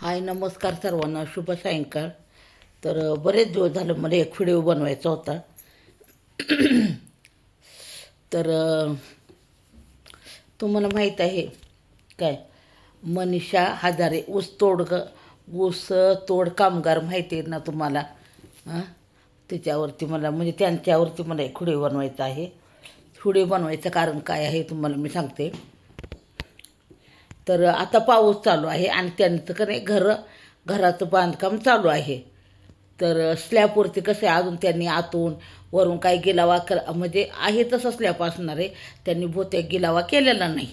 हाय नमस्कार सर्वांना, शुभ सायंकाळ. तर बरेच दिवस झालं मला एक व्हिडिओ बनवायचा होता. तर तुम्हाला माहीत आहे काय, मनीषा हजारे ऊस तोड कामगार माहिती आहे ना तुम्हाला? हां, त्याच्यावरती मला म्हणजे त्यांच्यावरती मला एक व्हिडिओ बनवायचा आहे. व्हिडिओ बनवायचं कारण काय आहे तुम्हाला मी सांगते. तर आता पाऊस चालू आहे आणि त्यांचं का नाही घराचं बांधकाम चालू आहे. तर स्लॅबवरती कसं आहे, अजून त्यांनी आतून वरून काही गिलावा म्हणजे आहे तसं स्लॅब असणार आहे. त्यांनी बहुतेक गिलावा केलेला नाही.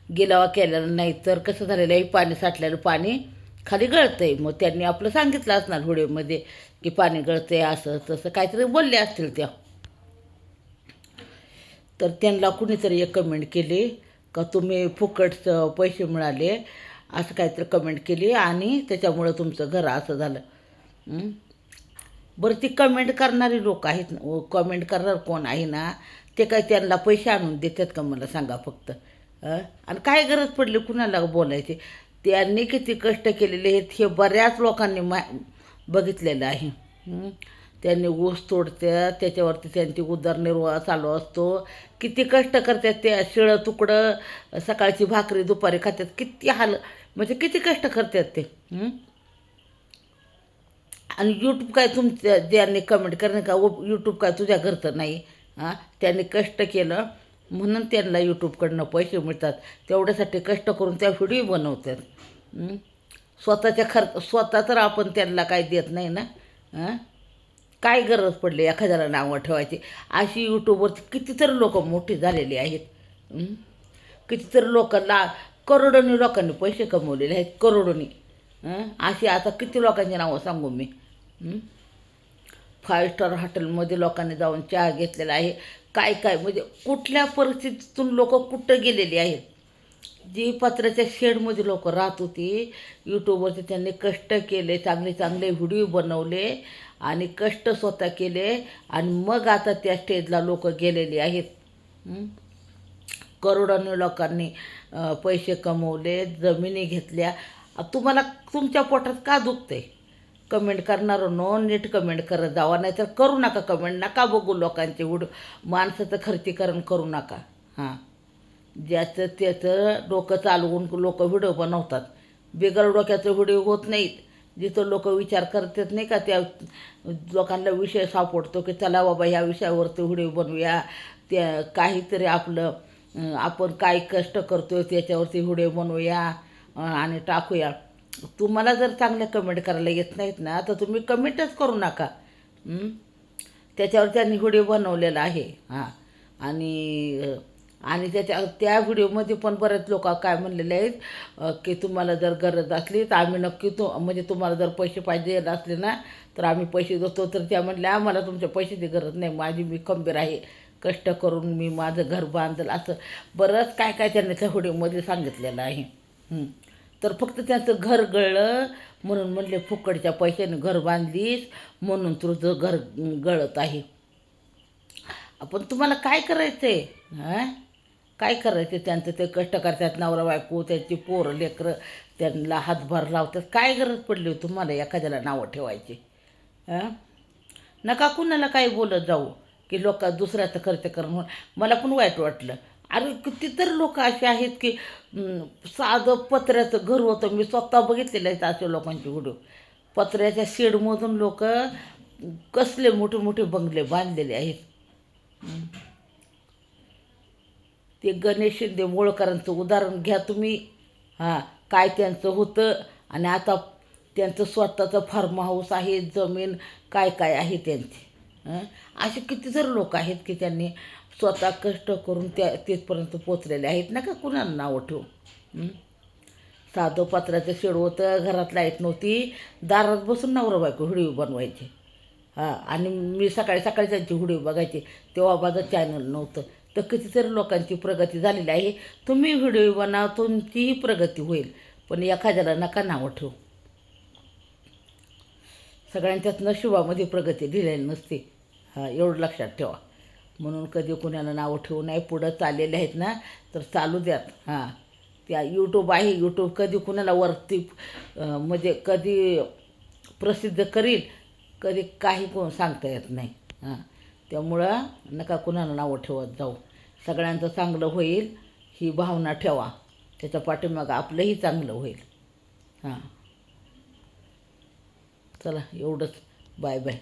गिलावा केलेला नाही तर कसं झालेलं आहे, पाणी साठलेलं पाणी खाली गळतं आहे. मग त्यांनी आपलं सांगितलं असणार व्हिडिओमध्ये की पाणी गळतं आहे, असं तसं काहीतरी बोलले असतील त्या. तर त्यांना कुणीतरी एक कमेंट केली का तुम्ही फुकटचं पैसे मिळाले, असं काहीतरी कमेंट केली आणि त्याच्यामुळं तुमचं घर असं झालं. बरं, ती कमेंट करणारी लोक आहेत ना, कमेंट करणार कोण आहे ना, ते काय त्यांना पैसे आणून देतात का मला सांगा फक्त. आणि काय गरज पडली कुणाला बोलायची? त्यांनी किती कष्ट केलेले आहेत हे बऱ्याच लोकांनी बघितलेलं आहे. त्यांनी ऊस तोडतात, त्याच्यावरती त्यांची उदरनिर्वाह चालू असतो. किती कष्ट करतात ते, शिळं तुकडं सकाळची भाकरी दुपारी खातात, किती हाल म्हणजे किती कष्ट करतात ते. आणि यूट्यूब काय तुमच्या ज्यांनी कमेंट करणे का यूट्यूब काय तुझ्या घरचं नाही? त्यांनी कष्ट केलं म्हणून त्यांना यूट्यूबकडनं पैसे मिळतात. तेवढ्यासाठी कष्ट करून त्या व्हिडिओ बनवतात. स्वतः तर आपण त्यांना काय देत नाही ना. काय गरज पडली एखाद्याला नावं ठेवायची? अशी यूट्यूबवरती कितीतरी लोक मोठी झालेली आहेत. कितीतरी लोकांना करोडोनी लोकांनी पैसे कमवलेले आहेत, करोडोनी. अशी आता किती लोकांची नावं सांगू मी? 5 स्टार हॉटेलमध्ये लोकांनी जाऊन चहा घेतलेला आहे. काय काय म्हणजे कुठल्या परिस्थितीतून लोक कुठं गेलेली आहेत. जी पत्र्याच्या शेडमध्ये लोक राहत होती, यूट्यूबवरती त्यांनी कष्ट केले, चांगले चांगले व्हिडिओ बनवले आणि कष्ट स्वतः केले आणि मग आता त्या स्टेजला लोक गेलेली आहेत. करोडोनी लोकांनी पैसे कमवले, जमिनी घेतल्या. तुम्हाला तुमच्या पोटात का दुखतंय? कमेंट करणार नो नीट कमेंट करत जावा, नाही तर करू नका कमेंट. नका बघू लोकांचे व्हिडिओ, माणसाचं खर्चीकरण करू नका. ज्याचं त्याचं डोकं चालवून लोक व्हिडिओ बनवतात. बिगर डोक्याचं व्हिडिओ होत नाहीत. जिथं लोक विचार करतात नाही का, त्या लोकांना विषय सापडतो की चला बाबा ह्या विषयावरती व्हिडिओ बनवूया. त्या काहीतरी आपण काय कष्ट करतो त्याच्यावरती व्हिडिओ बनवूया आणि टाकूया. तुम्हाला जर चांगल्या कमेंट करायला येत नाहीत ना, तर तुम्ही कमेंटच करू नका. त्याच्यावर त्यांनी व्हिडिओ बनवलेला आहे. आणि आणि त्या व्हिडिओमध्ये पण बरेच लोक काय म्हणलेले आहेत की तुम्हाला जर गरज असली तर आम्ही नक्की म्हणजे तुम्हाला जर पैसे पाहिजे असले ना तर आम्ही पैसे देतो. तर त्या म्हणल्या आम्हाला तुमच्या पैशाची गरज नाही, मी खंबीर आहे, कष्ट करून मी माझं घर बांधलं, असं बरंच काय काय त्यांनी त्या व्हिडिओमध्ये सांगितलेलं आहे. तर फक्त त्यांचं घर गळलं म्हणून म्हणले फुकटच्या पैशाने घर बांधलीस म्हणून तुझं घर गळत आहे. आपण तुम्हाला काय करायचं आहे? काय करायचं? त्यांचं ते कष्ट करतात, नवरा बायको त्यांची पोरं लेकरं त्यांना हातभार लावतात. काय गरज पडली तुम्हाला एखाद्याला नावं ठेवायची? नका कुणाला काही बोलत जाऊ की लोक दुसऱ्याचं खर्च करून. मला पण वाईट वाटलं. अरे कितीतरी लोक असे आहेत की साधं पत्र्याचं घर होतं. मी स्वतः बघितलेलं आहे असे लोकांचे व्हिडिओ. पत्र्याच्या शेडमधून लोक कसले मोठे मोठे बंगले बांधलेले आहेत. ते गणेश शिंदे मोळकरांचं उदाहरण घ्या तुम्ही. काय त्यांचं होतं आणि आता त्यांचं स्वतःचं फार्म हाऊस आहे, जमीन काय काय आहे त्यांची. असे कितीतरी लोक आहेत की त्यांनी स्वतः कष्ट करून तिथपर्यंत पोचलेले आहेत. ना का कुणाला नावं ठेवू? साधं पत्र्याचं शेड होतं, घरात लाईट नव्हती, दारात बसून नवरा बायको व्हिडिओ बनवायचे. आणि मी सकाळी सकाळी त्यांची व्हिडिओ बघायचे, तेव्हा माझं चॅनल नव्हतं. तर कितीतरी लोकांची प्रगती झालेली आहे. तुम्ही व्हिडिओ बनवा, तुमचीही प्रगती होईल, पण एखाद्याला नका नावं ठेवू. सगळ्यांच्याच नशिबामध्ये प्रगती लिहिलेली नसते. एवढं लक्षात ठेवा. म्हणून कधी कुणाला नावं ठेवू नये. पुढं चाललेले आहेत ना तर चालू द्यात. त्या यूट्यूब आहे, यूट्यूब कधी कुणाला वरती म्हणजे कधी प्रसिद्ध करील, कधी काही कोण सांगता येत नाही. हां, त्यामुळं नका कुणाला नावं ठेवत जाऊ. सगळ्यांचं चांगलं होईल ही भावना ठेवा, त्याच्या पाठीमागं आपलंही चांगलं होईल. हां, चला एवढंच. Bye bye.